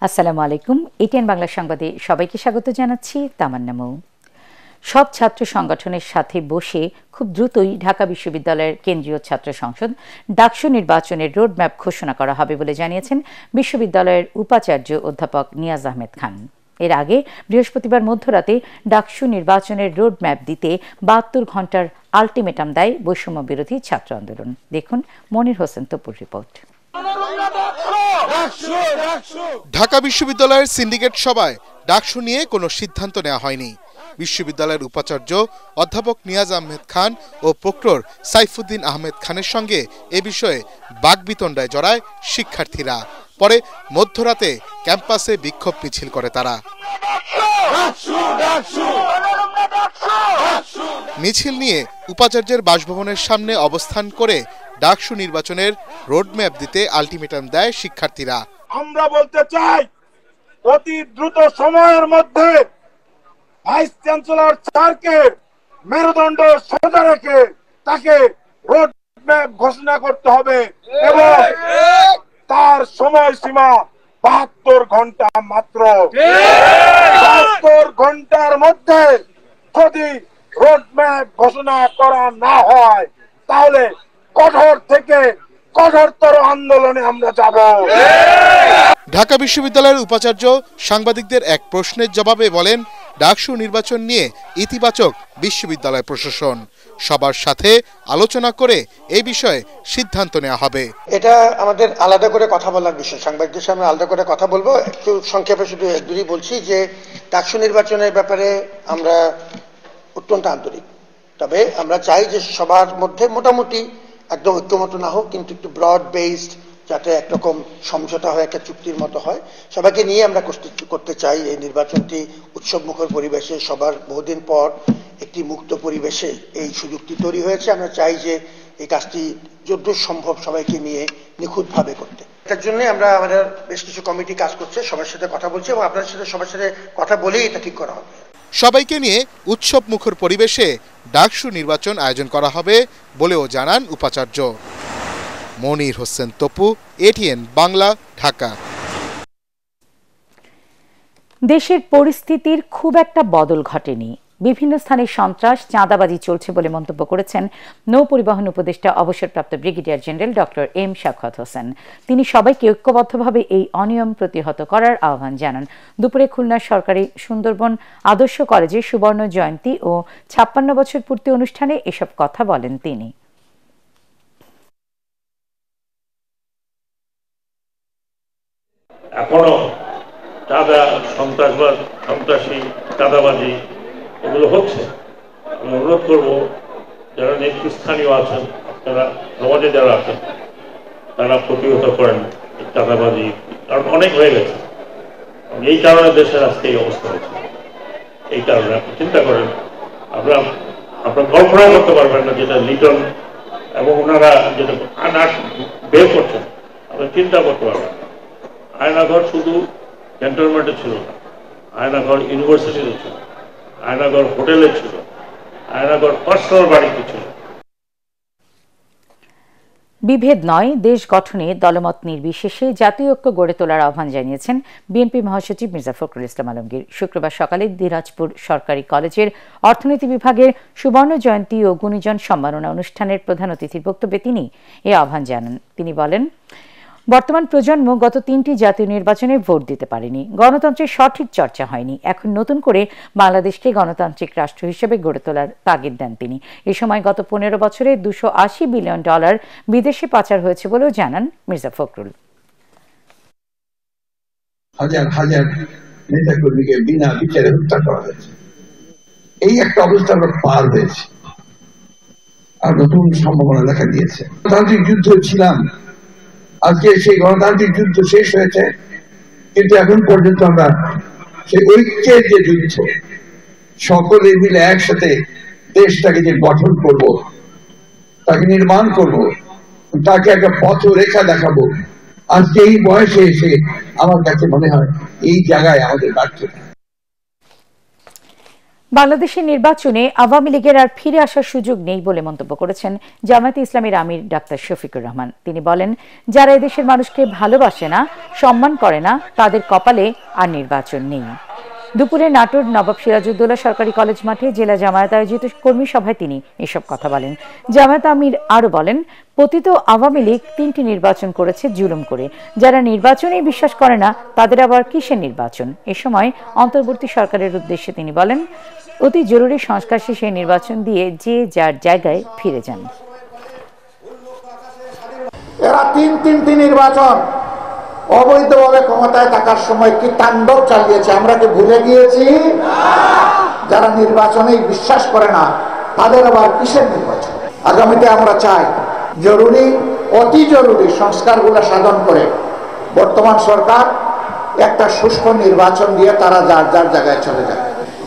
আসসালামু আলাইকুম। এটিএন বাংলা সংবাদে সবাইকে স্বাগত জানাচ্ছি। তামান্না মৌ। সব ছাত্র সংগঠনের সাথে বসে খুব দ্রুতই ঢাকা বিশ্ববিদ্যালয়ের কেন্দ্রীয় ছাত্র সংসদ ডাকসু নির্বাচনের রোডম্যাপ ঘোষণা করা হবে বলে জানিয়েছেন বিশ্ববিদ্যালয়ের উপাচার্য অধ্যাপক নিয়াজ আহমেদ খান। এর আগে বৃহস্পতিবার মধ্যরাতে ডাকসু নির্বাচনের রোডম্যাপ দিতে ৭২ ঘণ্টার আলটিমেটাম দেয় বৈষম্য বিরোধী ছাত্র আন্দোলন। দেখুন মনির হোসেন তপুর রিপোর্ট। ঢাকা বিশ্ববিদ্যালয়ের সিন্ডিকেট সভায় ডাকসু নিয়ে কোনো সিদ্ধান্ত নেওয়া হয়নি। বিশ্ববিদ্যালয়ের উপাচার্য অধ্যাপক নিয়াজ আহমেদ খান ও প্রক্টর সাইফুদ্দিন আহমেদ খানের সঙ্গে এ বিষয়ে বাকবিতণ্ডায় জড়ায় শিক্ষার্থীরা। পরে মধ্যরাতে ক্যাম্পাসে বিক্ষোভ মিছিল করে তারা। মিছিল নিয়ে উপাচার্যের বাসভবনের সামনে অবস্থান করে ডাকসু নির্বাচনের রোডম্যাপ দিতে আলটিমেটাম দেয় শিক্ষার্থীরা। আমরা বলতে চাই, অতি দ্রুত সময়ের মধ্যে ভাইস চ্যান্সেলর স্যারকে মেরুদণ্ড সোজা রেখে তাকে রোডম্যাপ ঘোষণা করতে হবে এবং তার সময়সীমা ৭২ ঘন্টা মাত্র। ৭২ ঘন্টার মধ্যে যদি রোডম্যাপ ঘোষণা করা না হয় তাহলে কঠোর থেকে কঠোরতর আন্দোলনে আমরা যাব। ঢাকা বিশ্ববিদ্যালয়ের উপাচার্য সাংবাদিকদের এক প্রশ্নের জবাবে বলেন, ডাকসু নির্বাচন নিয়ে ইতিবাচক বিশ্ববিদ্যালয় প্রশাসন, সবার সাথে আলোচনা করে এই বিষয়ে সিদ্ধান্ত নেওয়া হবে। এটা আমাদের আলাদা করে কথা বলার বিষয়, সাংবাদিকদের সামনে আলাদা করে কথা বলবো। একটু সংক্ষেপে শুধু একদুই বলছি যে ডাকসু নির্বাচনের ব্যাপারে আমরা অত্যন্ত আন্তরিক। তবে আমরা চাই যে সবার মধ্যে মোটামুটি একদম ঐক্যমত না হোক, কিন্তু একটু ব্রড বেসড, যাতে একরকম সমঝোতা হয়, একটা চুক্তির মতো হয়। সবাইকে নিয়ে আমরা করতে চাই এই নির্বাচনটি উৎসবমুখর পরিবেশে, সবার বহুদিন পর একটি মুক্ত পরিবেশে এই সুযোগটি তৈরি হয়েছে। আমরা চাই যে এই কাজটি যতদূর সম্ভব সবাইকে নিয়ে নিখুঁতভাবে করতে। এটার জন্য আমরা আমাদের বেশ কিছু কমিটি কাজ করছে, সবার সাথে কথা বলছি এবং আপনাদের সাথে সবার সাথে কথা বলেই এটা ঠিক করা হবে। সবাইকে নিয়ে উৎসব মুখর পরিবেশে ডাকসু নির্বাচন আয়োজন করা হবে বলেও জানান উপাচার্য। মনির হোসেন তপু, এটিএন বাংলা, ঢাকা। দেশের পরিস্থিতির খুব একটা বদল ঘটেনি। বিভিন্ন স্থানে সন্ত্রাস, চাঁদাবাজি চলছে বলে মন্তব্য করেছেন নৌ পরিবহন উপদেষ্টা অবসরপ্রাপ্ত brigadier general doctor M Sakhawat Hossain. তিনি সবাইকে ঐক্যবদ্ধভাবে এই অনিয়ম প্রতিহত করার আহ্বান জানান। দুপুরে খুলনা সরকারি সুন্দরবন আদর্শ কলেজে সুবর্ণ জয়ন্তী ও ৫৬ বছর পূর্তি অনুষ্ঠানে এসব কথা বলেন তিনি। এখনো চাঁদা, সন্ত্রাসী, চাঁদাবাজি এগুলো হচ্ছে। আমি অনুরোধ করবো যারা নেতৃস্থানীয় আছেন, যারা সমাজে যারা আছেন, তারা প্রতিহত করেন চাঁদাবাজি, কারণ অনেক হয়ে গেছে। এই কারণে দেশের আজকে এই অবস্থা হয়েছে। এই কারণে আপনি চিন্তা করেন, আপনার কল্পনা করতে পারবেন না যেটা লিটন এবং ওনারা যেটা বের করছেন, আপনি চিন্তা করতে পারবেন। আয়নাঘর শুধু ক্যান্টনমেন্টে ছিল না, আয়নাঘর ইউনিভার্সিটিতে ছিল, আয়নাঘর হোটেলে ছিল, আয়নাঘর পার্সোনাল বাড়িতে ছিল। বিভেদ নয়, দেশ গঠনে দলমত নির্বিশেষে জাতীয় ঐক্য গড়ে তোলার আহ্বান জানিয়েছেন বিএনপি মহাসচিব মির্জা ফখরুল ইসলাম আলমগীর। শুক্রবার সকালে দিনাজপুর সরকারি কলেজের অর্থনীতি বিভাগের সুবর্ণ জয়ন্তী ও গুণীজন সম্মাননা অনুষ্ঠানের প্রধান অতিথির বক্তব্যে তিনি এ আহ্বান জানান। তিনি বলেন, বর্তমান প্রজন্ম গত ৩টি জাতীয় নির্বাচনে ভোট দিতে পারেনি, গণতন্ত্রের সঠিক চর্চা হয়নি। এখন নতুন করে বাংলাদেশকে গণতান্ত্রিক রাষ্ট্র হিসেবে গড়ে তোলার তাগিদ দেন তিনি। এ সময় গত ১৫ বছরে $২৮০ বিলিয়ন বিদেশে পাচার হয়েছে বলেও জানান মির্জা ফখরুল। হাজার হাজার নেতাকর্মীকে বিনা বিচারে হত্যা করা হয়েছে। এই একটা অবস্থা আমরা পার হয়েছে, আর নতুন সম্ভাবনা দেখা দিয়েছে। গণতান্ত্রিক যুদ্ধ ছিলাম, আজকে সেই গণতান্ত্রিক যুদ্ধ শেষ হয়েছে, কিন্তু এখন পর্যন্ত আমরা সেই ঐক্যের যে যুদ্ধ, সকলে মিলে একসাথে দেশটাকে যে গঠন করব, তাকে নির্মাণ করব, তাকে একটা পথরেখা দেখাবো, আজকে এই বয়সে এসে আমার কাছে মনে হয় এই জায়গায় আমাদের ব্যর্থতা। বাংলাদেশের নির্বাচনে আওয়ামী লীগের আর ফিরে আসার সুযোগ নেই বলে মন্তব্য করেছেন জামায়াতে ইসলামীর আমির ডাক্তার শফিকুর রহমান। তিনি বলেন, যারা এদেশের মানুষকে ভালোবাসে না, সম্মান করে না, তাদের কপালে আর নির্বাচন নেই। দুপুরে নাটোর নবাব সিরাজউদ্দৌলা সরকারি কলেজ মাঠে জেলা জামায়াত আয়োজিত কর্মী সভায় তিনি এসব কথা বলেন। জামায়াত আমির আরো বলেন, পতিত আওয়ামী লীগ 3টি নির্বাচন করেছে জুলুম করে। যারা নির্বাচনেই বিশ্বাস করে না, তাদের আবার কিসের নির্বাচন? এ সময় অন্তর্বর্তী সরকারের উদ্দেশ্যে তিনি বলেন, অতি জরুরি সংস্কার শেষে নির্বাচন দিয়ে যে যার জায়গায় ফিরে যান। এরা তিনটি নির্বাচন অবৈধভাবে ক্ষমতায় থাকার সময় কি তাণ্ডব চালিয়েছে, আমরা কি ভুলে গিয়েছি? যারা নির্বাচনেই বিশ্বাস করে না, তাদের আবার কিসের নির্বাচন? আগামীতে আমরা চাই জরুরি, অতি জরুরি সংস্কারগুলো সাধন করে বর্তমান সরকার একটা সুষ্ঠু নির্বাচন দিয়ে তারা যার যার জায়গায় চলে যায়।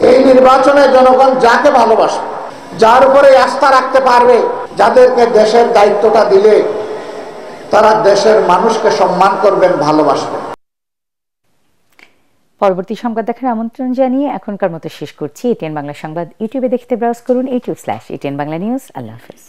এই নির্বাচনে জনগণ যাকে ভালোবাসে, যার উপরে আস্থা রাখতে পারবে, যাদেরকে দেশের দায়িত্বটা দিলে তারা দেশের মানুষকে সম্মান করবেন, ভালোবাসবেন। পরবর্তী সংবাদ দেখার আমন্ত্রণ জানিয়ে এখনকার মতো শেষ করছি। এটিএন বাংলা সংবাদ ইউটিউবে দেখতে ব্রাউজ করুন youtube/ATN Bangla News। আল্লাহ হাফেজ।